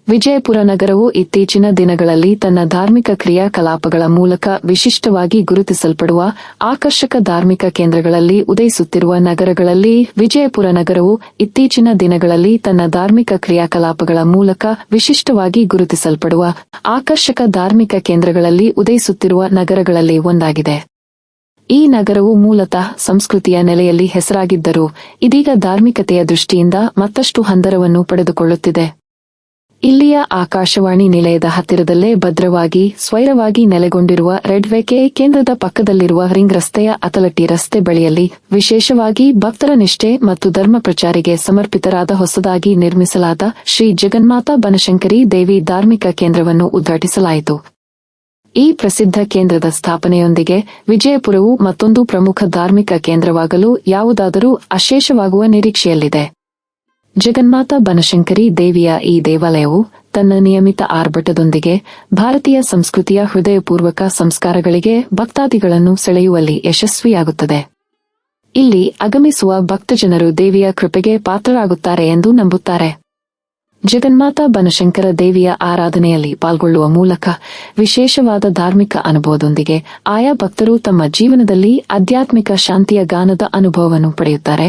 ವಿಜಯಪುರ ನಗರವು ಇತ್ತೀಚಿನ ದಿನಗಳಲ್ಲಿ ತನ್ನ ಧಾರ್ಮಿಕ ಕ್ರಿಯಾಕಲಾಪಗಳ ಮೂಲಕ ವಿಶಿಷ್ಟವಾಗಿ ಗುರುತಿಸಲ್ಪಡುವ ಆಕರ್ಷಕ ಧಾರ್ಮಿಕ ಕೇಂದ್ರಗಳಲ್ಲಿ ಉದಯಿಸುತ್ತಿರುವ ನಗರಗಳಲ್ಲಿ ವಿಜಯಪುರ ನಗರವು ಇತ್ತೀಚಿನ ದಿನಗಳಲ್ಲಿ ತನ್ನ ಧಾರ್ಮಿಕ ಕ್ರಿಯಾಕಲಾಪಗಳ ಮೂಲಕ ವಿಶಿಷ್ಟವಾಗಿ ಗುರುತಿಸಲ್ಪಡುವ ಆಕರ್ಷಕ ಧಾರ್ಮಿಕ ಕೇಂದ್ರಗಳಲ್ಲಿ ಉದಯಿಸುತ್ತಿರುವ ನಗರಗಳಲ್ಲಿ ಒಂದಾಗಿದೆ. ಈ ನಗರವು ಮೂಲತಃ ಸಂಸ್ಕೃತಿಯ ನೆಲೆಯಲ್ಲಿ ಹೆಸರಾಗಿದ್ದರೂ ಇದೀಗ ಧಾರ್ಮಿಕತೆಯ ದೃಷ್ಟಿಯಿಂದ ಮತ್ತಷ್ಟು ಹಂದರವನ್ನು ಪಡೆದುಕೊಳ್ಳುತ್ತಿದೆ. ಇಲ್ಲಿಯ ಆಕಾಶವಾಣಿ ನಿಲಯದ ಹತ್ತಿರದಲ್ಲೇ ಭದ್ರವಾಗಿ ಸ್ವೈರವಾಗಿ ನೆಲೆಗೊಂಡಿರುವ ರೆಡ್ವೇಕೆ ಕೇಂದ್ರದ ಪಕ್ಕದಲ್ಲಿರುವ ರಿಂಗ್ ರಸ್ತೆಯ ಅತಲಟ್ಟಿ ರಸ್ತೆ ಬಳಿಯಲ್ಲಿ ವಿಶೇಷವಾಗಿ ಭಕ್ತರ ನಿಷ್ಠೆ ಮತ್ತು ಧರ್ಮ ಪ್ರಚಾರಿಗೆ ಸಮರ್ಪಿತರಾದ ಹೊಸದಾಗಿ ನಿರ್ಮಿಸಲಾದ ಶ್ರೀ ಜಗನ್ಮಾತಾ ಬನಶಂಕರಿ ದೇವಿ ಧಾರ್ಮಿಕ ಕೇಂದ್ರವನ್ನು ಉದ್ಘಾಟಿಸಲಾಯಿತು. ಈ ಪ್ರಸಿದ್ಧ ಕೇಂದ್ರದ ಸ್ಥಾಪನೆಯೊಂದಿಗೆ ವಿಜಯಪುರವು ಮತ್ತೊಂದು ಪ್ರಮುಖ ಧಾರ್ಮಿಕ ಕೇಂದ್ರವಾಗಲು ಯಾವುದಾದರೂ ಅಶೇಷವಾಗುವ ನಿರೀಕ್ಷೆಯಲ್ಲಿದೆ. ಜಗನ್ಮಾತಾ ಬನಶಂಕರಿ ದೇವಿಯ ಈ ದೇವಾಲಯವು ತನ್ನ ನಿಯಮಿತ ಆರ್ಭಟದೊಂದಿಗೆ ಭಾರತೀಯ ಸಂಸ್ಕೃತಿಯ ಹೃದಯಪೂರ್ವಕ ಸಂಸ್ಕಾರಗಳಿಗೆ ಭಕ್ತಾದಿಗಳನ್ನು ಸೆಳೆಯುವಲ್ಲಿ ಯಶಸ್ವಿಯಾಗುತ್ತದೆ. ಇಲ್ಲಿ ಆಗಮಿಸುವ ಭಕ್ತಜನರು ದೇವಿಯ ಕೃಪೆಗೆ ಪಾತ್ರರಾಗುತ್ತಾರೆ ಎಂದು ನಂಬುತ್ತಾರೆ. ಜಗನ್ಮಾತಾ ಬನಶಂಕರ ದೇವಿಯ ಆರಾಧನೆಯಲ್ಲಿ ಪಾಲ್ಗೊಳ್ಳುವ ಮೂಲಕ ವಿಶೇಷವಾದ ಧಾರ್ಮಿಕ ಅನುಭವದೊಂದಿಗೆ ಆಯಾ ಭಕ್ತರು ತಮ್ಮ ಜೀವನದಲ್ಲಿ ಆಧ್ಯಾತ್ಮಿಕ ಶಾಂತಿಯ ಗಾನದ ಅನುಭವವನ್ನು ಪಡೆಯುತ್ತಾರೆ.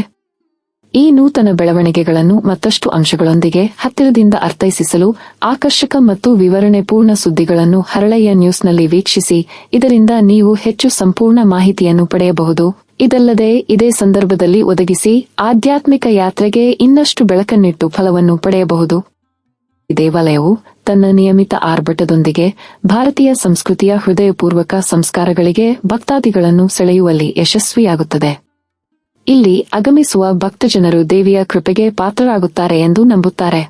ಈ ನೂತನ ಬೆಳವಣಿಗೆಗಳನ್ನು ಮತ್ತಷ್ಟು ಅಂಶಗಳೊಂದಿಗೆ ಹತ್ತಿರದಿಂದ ಅರ್ಥೈಸಲು ಆಕರ್ಷಕ ಮತ್ತು ವಿವರಣೆಪೂರ್ಣ ಸುದ್ದಿಗಳನ್ನು ಹರಳಯ್ಯ ನ್ಯೂಸ್ನಲ್ಲಿ ವೀಕ್ಷಿಸಿ. ಇದರಿಂದ ನೀವು ಹೆಚ್ಚು ಸಂಪೂರ್ಣ ಮಾಹಿತಿಯನ್ನು ಪಡೆಯಬಹುದು. ಇದಲ್ಲದೆ ಇದೇ ಸಂದರ್ಭದಲ್ಲಿ ಒದಗಿಸಿ ಆಧ್ಯಾತ್ಮಿಕ ಯಾತ್ರೆಗೆ ಇನ್ನಷ್ಟು ಬೆಳಕನ್ನಿಟ್ಟು ಫಲವನ್ನು ಪಡೆಯಬಹುದು. ಈ ದೇವಾಲಯವು ತನ್ನ ನಿಯಮಿತ ಆರ್ಭಟದೊಂದಿಗೆ ಭಾರತೀಯ ಸಂಸ್ಕೃತಿಯ ಹೃದಯಪೂರ್ವಕ ಸಂಸ್ಕಾರಗಳಿಗೆ ಭಕ್ತಾದಿಗಳನ್ನು ಸೆಳೆಯುವಲ್ಲಿ ಯಶಸ್ವಿಯಾಗುತ್ತದೆ. ಇಲ್ಲಿ ಆಗಮಿಸುವ ಭಕ್ತಜನರು ದೇವಿಯ ಕೃಪೆಗೆ ಪಾತ್ರರಾಗುತ್ತಾರೆ ಎಂದು ನಂಬುತ್ತಾರೆ.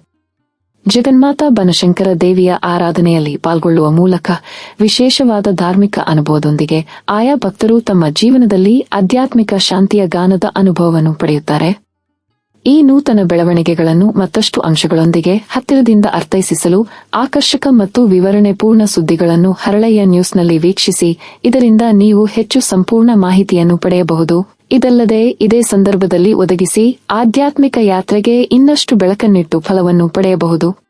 ಜಗನ್ಮಾತಾ ಬನಶಂಕರ ದೇವಿಯ ಆರಾಧನೆಯಲ್ಲಿ ಪಾಲ್ಗೊಳ್ಳುವ ಮೂಲಕ ವಿಶೇಷವಾದ ಧಾರ್ಮಿಕ ಅನುಭವದೊಂದಿಗೆ ಆಯಾ ಭಕ್ತರು ತಮ್ಮ ಜೀವನದಲ್ಲಿ ಆಧ್ಯಾತ್ಮಿಕ ಶಾಂತಿಯ ಗಾನದ ಅನುಭವವನ್ನು ಪಡೆಯುತ್ತಾರೆ. ಈ ನೂತನ ಬೆಳವಣಿಗೆಗಳನ್ನು ಮತ್ತಷ್ಟು ಅಂಶಗಳೊಂದಿಗೆ ಹತ್ತಿರದಿಂದ ಅರ್ಥೈಸಲು ಆಕರ್ಷಕ ಮತ್ತು ವಿವರಣೆಪೂರ್ಣ ಸುದ್ದಿಗಳನ್ನು ಹರಳಯ್ಯ ನ್ಯೂಸ್ನಲ್ಲಿ ವೀಕ್ಷಿಸಿ. ಇದರಿಂದ ನೀವು ಹೆಚ್ಚು ಸಂಪೂರ್ಣ ಮಾಹಿತಿಯನ್ನು ಪಡೆಯಬಹುದು. ಇದಲ್ಲದೆ ಇದೇ ಸಂದರ್ಭದಲ್ಲಿ ಒದಗಿಸಿ ಆಧ್ಯಾತ್ಮಿಕ ಯಾತ್ರೆಗೆ ಇನ್ನಷ್ಟು ಬೆಳಕನ್ನಿಟ್ಟು ಫಲವನ್ನು ಪಡೆಯಬಹುದು.